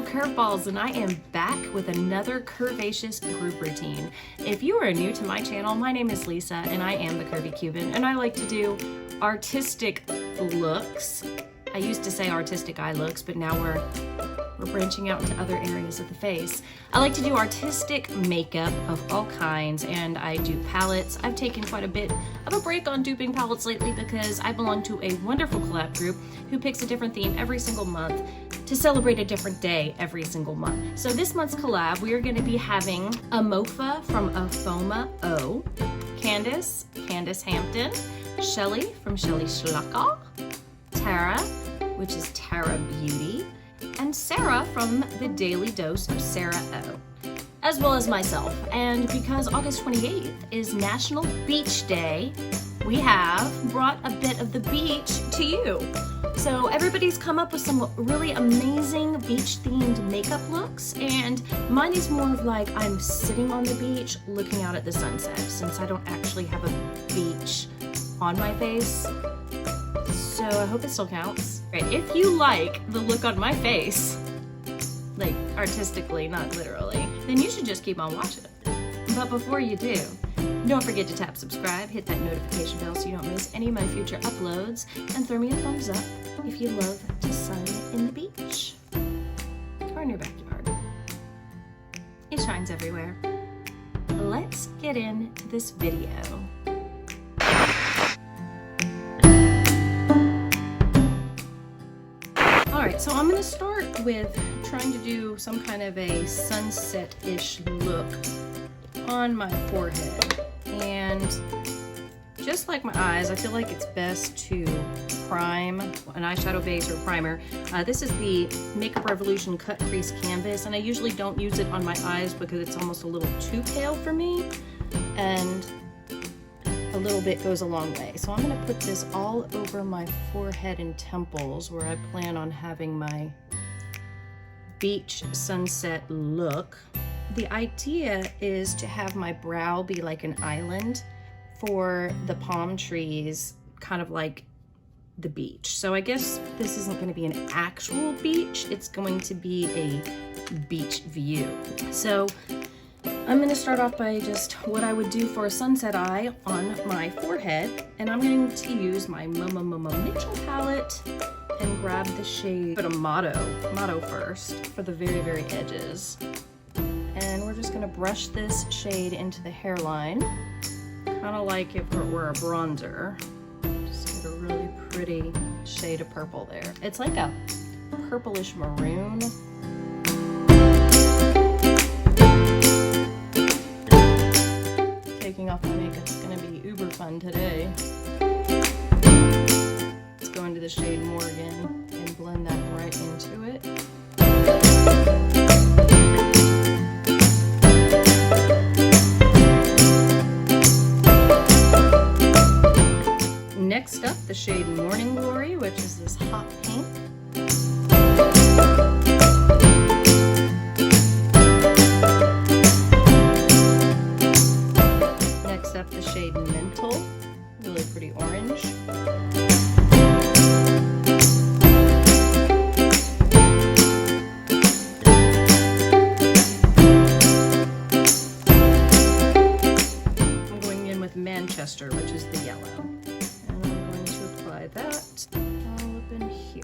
Aloha Curveballs, and I am back with another curvaceous group routine. If you are new to my channel, my name is Lisa and I am the Curvy Cuban, and I like to do artistic looks. I used to say artistic eye looks, but now we're branching out into other areas of the face. I like to do artistic makeup of all kinds, and I do palettes. I've taken quite a bit of a break on duping palettes lately because I belong to a wonderful collab group who picks a different theme every single month to celebrate a different day every single month. So this month's collab, we are going to be having Amofa from Afoma.O, Candace Hampton, Shelly from Shelly Slazcka, Tara, which is Tara Beauty, and Sarah from the Daily Dose of Sarah O, as well as myself. And because August 28th is National Beach Day, we have brought a bit of the beach to you. So everybody's come up with some really amazing beach themed makeup looks, and mine is more of like I'm sitting on the beach looking out at the sunset, since I don't actually have a beach on my face. So I hope it still counts. Right, if you like the look on my face, like artistically, not literally, then you should just keep on watching. But before you do, don't forget to tap subscribe, hit that notification bell so you don't miss any of my future uploads, and throw me a thumbs up if you love to sun in the beach or in your backyard. It shines everywhere. Let's get into this video. Alright, so I'm going to start with trying to do some kind of a sunset-ish look on my forehead. And just like my eyes, I feel like it's best to prime an eyeshadow base or primer. This is the Makeup Revolution Cut Crease Canvas, and I usually don't use it on my eyes because it's almost a little too pale for me, and a little bit goes a long way. So I'm going to put this all over my forehead and temples where I plan on having my beach sunset look. The idea is to have my brow be like an island for the palm trees, kind of like the beach. So I guess this isn't going to be an actual beach, it's going to be a beach view. So I'm going to start off by just what I would do for a sunset eye on my forehead, and I'm going to use my Mitchell palette and grab the shade, put a Motto first for the very, very edges. And we're just going to brush this shade into the hairline, kind of like if it were a bronzer. Just get a really pretty shade of purple there. It's like a purplish maroon. Taking off my makeup is going to be uber fun today. Let's go into the shade Morgan and blend that right into it. Next up, the shade Morning Glory, which is this hot pink. Next up, the shade Mental, really pretty orange. I'm going in with Manchester, which is the yellow. That all up in here.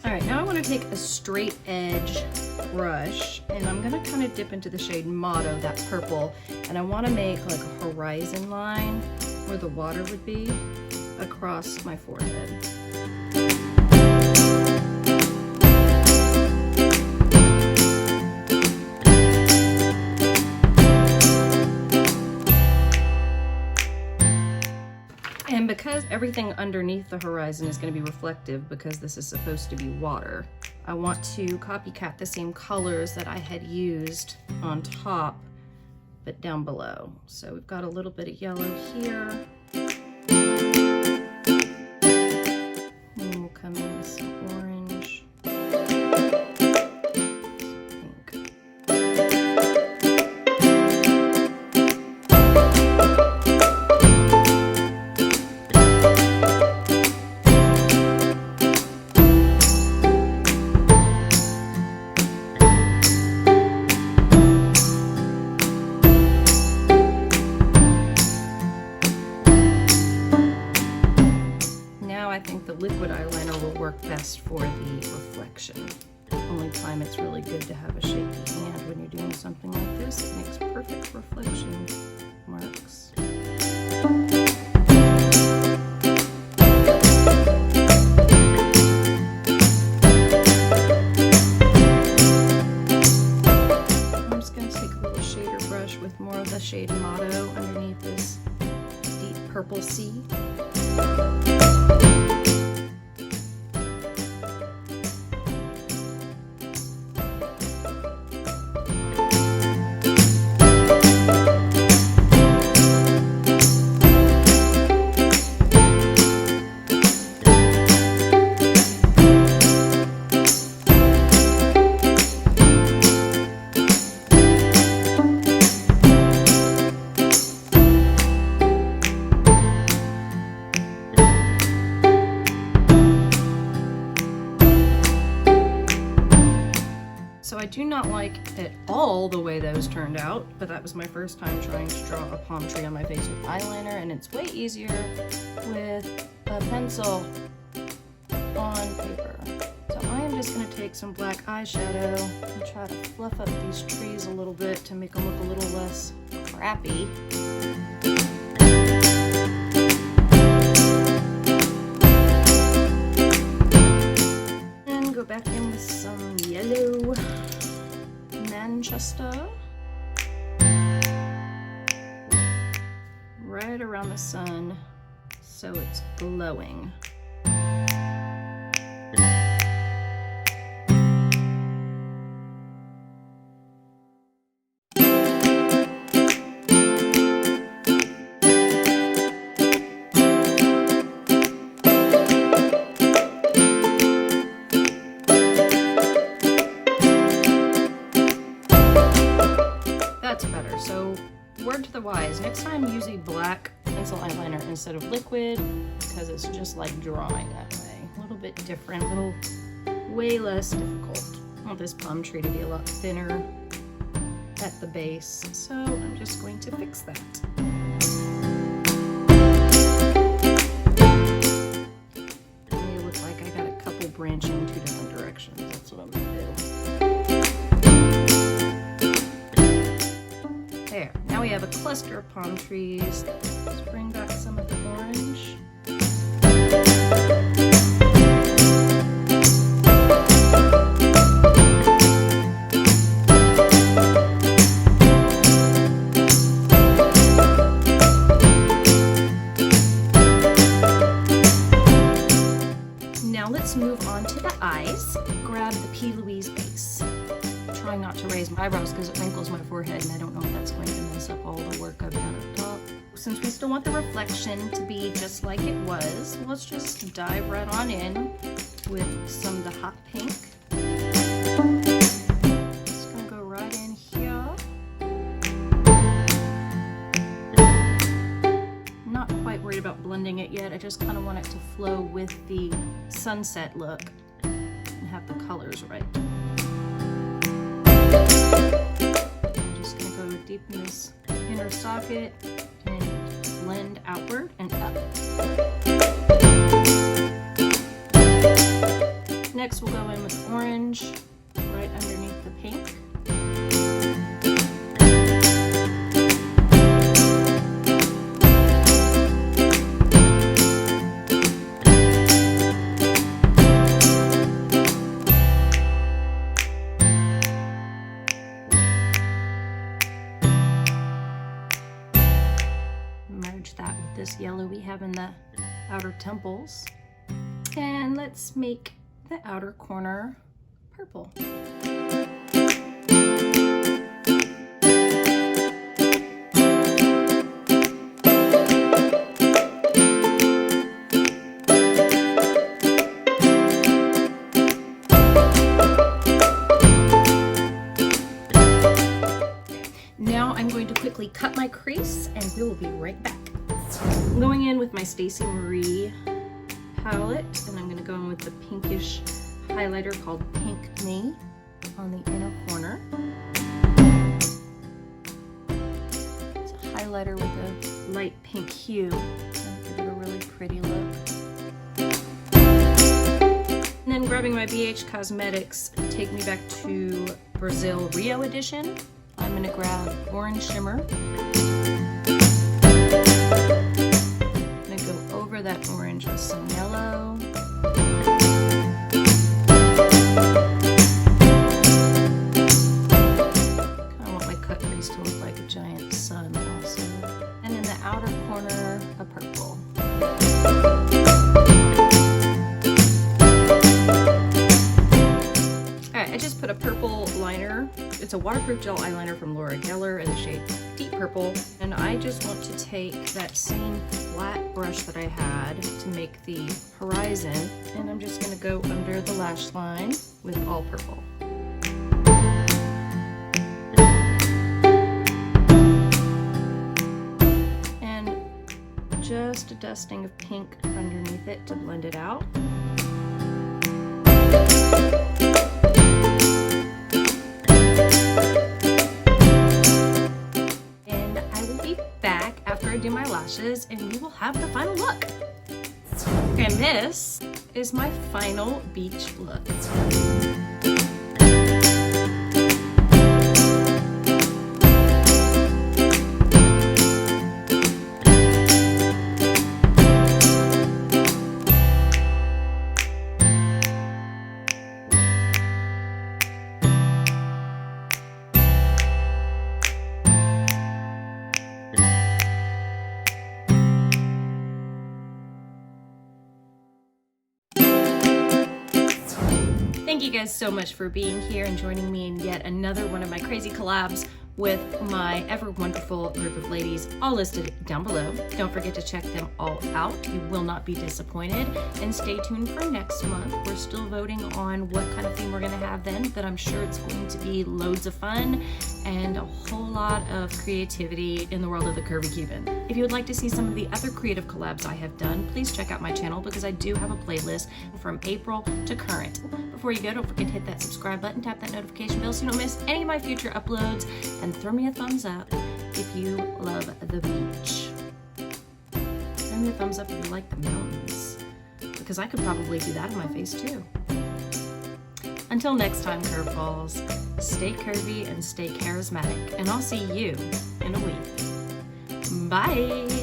Alright, now I want to take a straight edge brush, and I'm going to kind of dip into the shade Motto, that purple, and I want to make like a horizon line where the water would be across my forehead. And because everything underneath the horizon is going to be reflective, because this is supposed to be water, I want to copycat the same colors that I had used on top, but down below. So we've got a little bit of yellow here. And we'll come in with some orange. reflection. The only time it's really good to have a shaky hand when you're doing something like this. It makes perfect reflection marks. I'm just going to take a little shader brush with more of the shade Motto underneath this deep purple sea. I do not like at all the way those turned out, but that was my first time trying to draw a palm tree on my face with eyeliner, and it's way easier with a pencil on paper. So I am just going to take some black eyeshadow and try to fluff up these trees a little bit to make them look a little less crappy. And go back in with some yellow Manchester right around the sun so it's glowing. So word to the wise, next time use a black pencil eyeliner instead of liquid, because it's just like drawing that way. A little bit different, way less difficult. I want this palm tree to be a lot thinner at the base, so I'm just going to fix that. It may look like I got a couple branching in 2 different directions. That's what I'm gonna do. There, now we have a cluster of palm trees. Let's bring back some of the orange. Now let's move on to the eyes. Grab the P. Louise base. Trying not to raise my eyebrows because it wrinkles my forehead, and I don't know if that's going to mess up all the work I've done up top. Since we still want the reflection to be just like it was, let's just dive right on in with some of the hot pink. Just gonna go right in here. Not quite worried about blending it yet. I just kind of want it to flow with the sunset look and have the colors right. I'm just going to go deep in this inner socket and blend outward and up. Next we'll go in with orange right underneath the pink. That with this yellow we have in the outer temples, and let's make the outer corner purple. Now I'm going to quickly cut my crease and we will be right back. I'm going in with my Stacey Marie palette, and I'm going to go in with the pinkish highlighter called Pink Me on the inner corner. It's a highlighter with a light pink hue. That'll give it a really pretty look. And then grabbing my BH Cosmetics, take me back to Brazil Rio edition. I'm gonna grab Orange Shimmer. I'm gonna go over that orange with some yellow. Kinda want my cut crease to look like a giant sun also. And in the outer corner, a purple. Alright, I just put a purple liner. It's a waterproof gel eyeliner from Laura Geller in the shade Deep Purple. And I just want to take that same flat brush that I had to make the horizon. And I'm just going to go under the lash line with all purple. And just a dusting of pink underneath it to blend it out. I do my lashes and we will have the final look. Okay, and this is my final beach look. Thank you guys so much for being here and joining me in yet another one of my crazy collabs with my ever wonderful group of ladies, all listed down below. Don't forget to check them all out. You will not be disappointed. And stay tuned for next month. We're still voting on what kind of theme we're gonna have then, but I'm sure it's going to be loads of fun and a whole lot of creativity in the world of the Curvy Cuban. If you would like to see some of the other creative collabs I have done, please check out my channel because I do have a playlist from April to current. Before you go, don't forget to hit that subscribe button, tap that notification bell so you don't miss any of my future uploads, and throw me a thumbs up if you love the beach. Throw me a thumbs up if you like the mountains, because I could probably do that on my face too. Until next time, curveballs, stay curvy and stay charismatic, and I'll see you in a week. Bye!